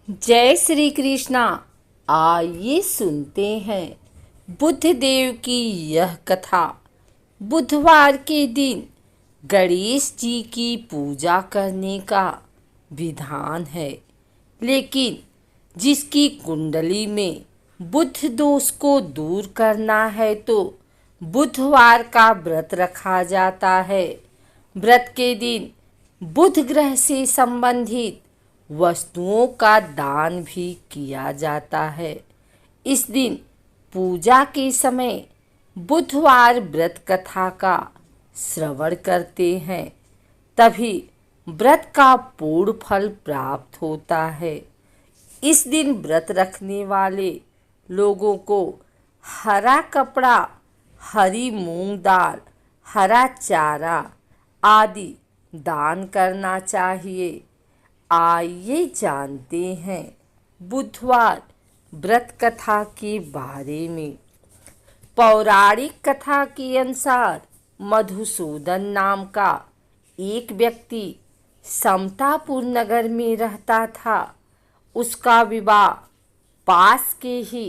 जय श्री कृष्णा। आइए सुनते हैं बुद्ध देव की यह कथा। बुधवार के दिन गणेश जी की पूजा करने का विधान है, लेकिन जिसकी कुंडली में बुध दोष को दूर करना है तो बुधवार का व्रत रखा जाता है। व्रत के दिन बुध ग्रह से संबंधित वस्तुओं का दान भी किया जाता है। इस दिन पूजा के समय बुधवार व्रत कथा का श्रवण करते हैं, तभी व्रत का पूर्ण फल प्राप्त होता है। इस दिन व्रत रखने वाले लोगों को हरा कपड़ा, हरी मूंग दाल, हरा चारा आदि दान करना चाहिए। आइए जानते हैं बुधवार व्रत कथा के बारे में। पौराणिक कथा के अनुसार मधुसूदन नाम का एक व्यक्ति समतापुर नगर में रहता था। उसका विवाह पास के ही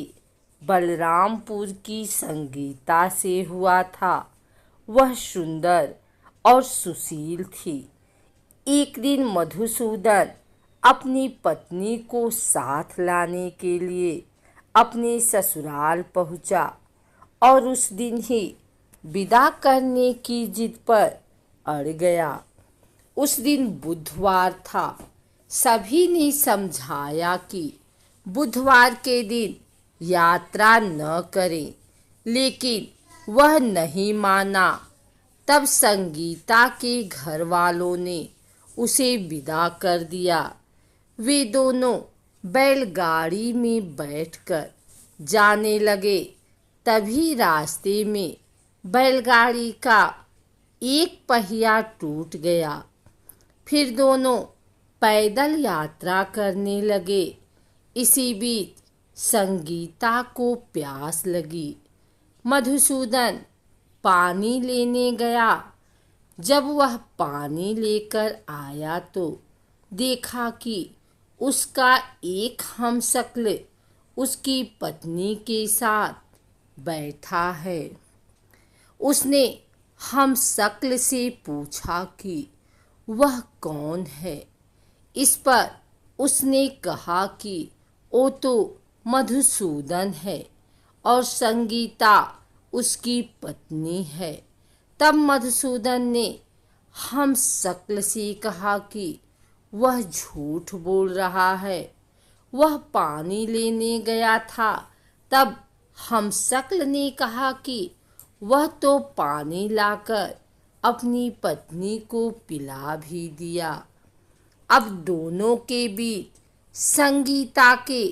बलरामपुर की संगीता से हुआ था। वह सुंदर और सुशील थी। एक दिन मधुसूदन अपनी पत्नी को साथ लाने के लिए अपने ससुराल पहुंचा और उस दिन ही विदा करने की जिद पर अड़ गया। उस दिन बुधवार था। सभी ने समझाया कि बुधवार के दिन यात्रा न करें, लेकिन वह नहीं माना। तब संगीता के घर वालों ने उसे विदा कर दिया। वे दोनों बैलगाड़ी में बैठकर जाने लगे। तभी रास्ते में बैलगाड़ी का एक पहिया टूट गया। फिर दोनों पैदल यात्रा करने लगे। इसी बीच संगीता को प्यास लगी। मधुसूदन पानी लेने गया। जब वह पानी लेकर आया तो देखा कि उसका एक हमशक्ल उसकी पत्नी के साथ बैठा है। उसने हमशक्ल से पूछा कि वह कौन है। इस पर उसने कहा कि वो तो मधुसूदन है और संगीता उसकी पत्नी है। तब मधुसूदन ने हमशक्ल से कहा कि वह झूठ बोल रहा है, वह पानी लेने गया था। तब हमशक्ल ने कहा कि वह तो पानी लाकर अपनी पत्नी को पिला भी दिया। अब दोनों के बीच संगीता के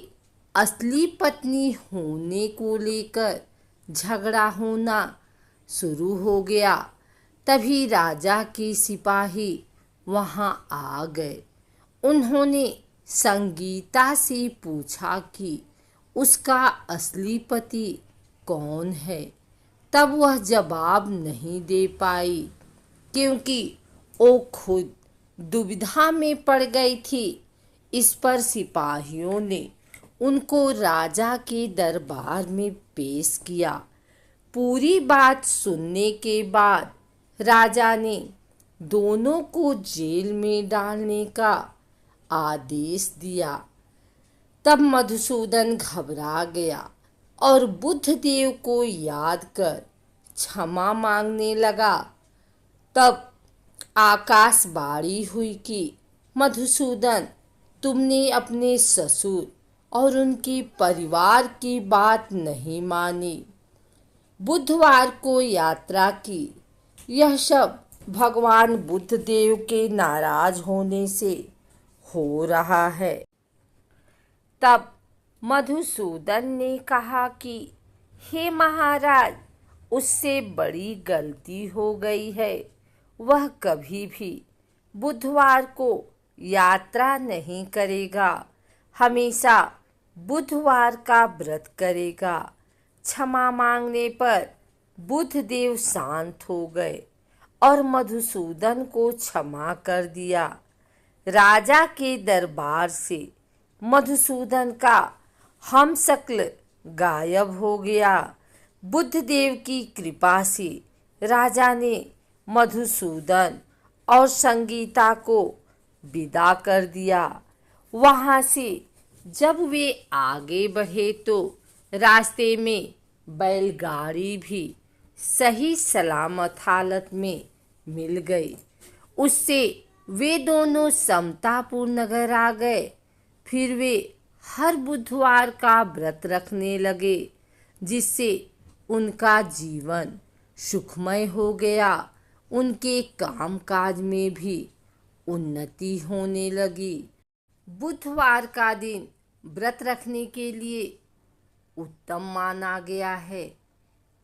असली पत्नी होने को लेकर झगड़ा होना शुरू हो गया। तभी राजा के सिपाही वहां आ गए। उन्होंने संगीता से पूछा कि उसका असली पति कौन है। तब वह जवाब नहीं दे पाई, क्योंकि वो खुद दुविधा में पड़ गई थी। इस पर सिपाहियों ने उनको राजा के दरबार में पेश किया। पूरी बात सुनने के बाद राजा ने दोनों को जेल में डालने का आदेश दिया। तब मधुसूदन घबरा गया और बुद्ध देव को याद कर क्षमा मांगने लगा। तब आकाशवाणी हुई कि मधुसूदन, तुमने अपने ससुर और उनके परिवार की बात नहीं मानी, बुधवार को यात्रा की। यह सब भगवान बुद्ध देव के नाराज होने से हो रहा है। तब मधुसूदन ने कहा कि हे महाराज, उससे बड़ी गलती हो गई है। वह कभी भी बुधवार को यात्रा नहीं करेगा, हमेशा बुधवार का व्रत करेगा। क्षमा मांगने पर बुद्ध देव शांत हो गए और मधुसूदन को क्षमा कर दिया। राजा के दरबार से मधुसूदन का हमशक्ल गायब हो गया। बुद्धदेव की कृपा से राजा ने मधुसूदन और संगीता को विदा कर दिया। वहां से जब वे आगे बढ़े तो रास्ते में बैलगाड़ी भी सही सलामत हालत में मिल गई। उससे वे दोनों समतापुर नगर आ गए। फिर वे हर बुधवार का व्रत रखने लगे, जिससे उनका जीवन सुखमय हो गया। उनके कामकाज में भी उन्नति होने लगी। बुधवार का दिन व्रत रखने के लिए उत्तम माना गया है।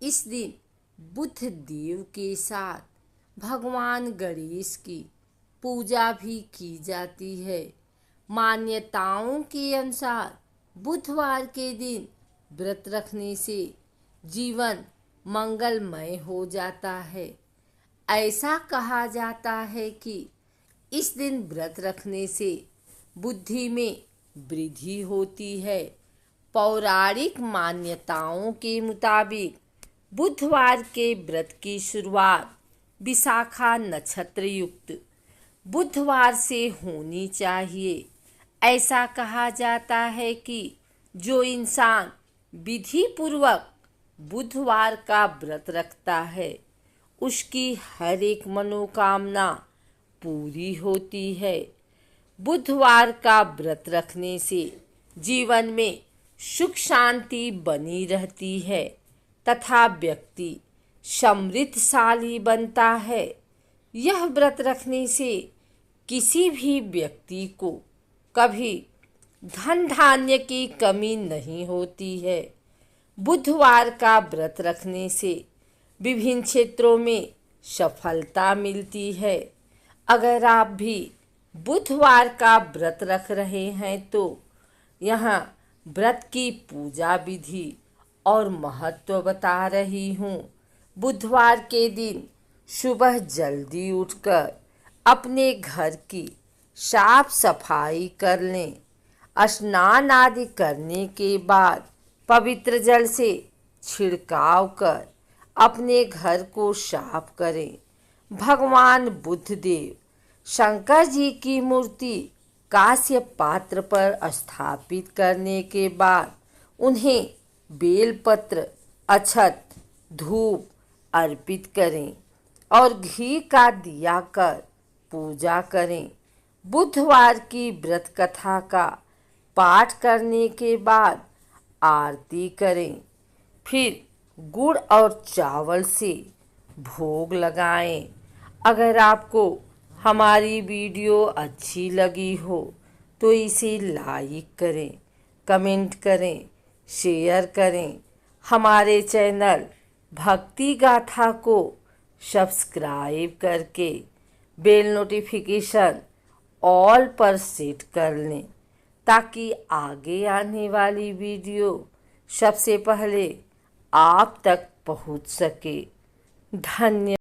इस दिन बुद्ध देव के साथ भगवान गणेश की पूजा भी की जाती है। मान्यताओं के अनुसार बुधवार के दिन व्रत रखने से जीवन मंगलमय हो जाता है। ऐसा कहा जाता है कि इस दिन व्रत रखने से बुद्धि में वृद्धि होती है। पौराणिक मान्यताओं के मुताबिक बुधवार के व्रत की शुरुआत विशाखा नक्षत्र युक्त बुधवार से होनी चाहिए। ऐसा कहा जाता है कि जो इंसान विधि पूर्वक बुधवार का व्रत रखता है, उसकी हर एक मनोकामना पूरी होती है। बुधवार का व्रत रखने से जीवन में सुख शांति बनी रहती है तथा व्यक्ति समृद्धशाली बनता है। यह व्रत रखने से किसी भी व्यक्ति को कभी धन धान्य की कमी नहीं होती है। बुधवार का व्रत रखने से विभिन्न क्षेत्रों में सफलता मिलती है। अगर आप भी बुधवार का व्रत रख रहे हैं तो यहाँ व्रत की पूजा विधि और महत्व बता रही हूँ। बुधवार के दिन सुबह जल्दी उठकर अपने घर की साफ सफाई कर लें। स्नान आदि करने के बाद पवित्र जल से छिड़काव कर अपने घर को साफ करें। भगवान बुद्धदेव शंकर जी की मूर्ति कांस्य पात्र पर स्थापित करने के बाद उन्हें बेलपत्र, अक्षत, धूप अर्पित करें और घी का दिया कर पूजा करें। बुधवार की व्रत कथा का पाठ करने के बाद आरती करें। फिर गुड़ और चावल से भोग लगाएं। अगर आपको हमारी वीडियो अच्छी लगी हो तो इसे लाइक करें, कमेंट करें, शेयर करें। हमारे चैनल भक्ति गाथा को सब्सक्राइब करके बेल नोटिफिकेशन ऑल पर सेट कर लें ताकि आगे आने वाली वीडियो सबसे पहले आप तक पहुंच सके। धन्यवाद।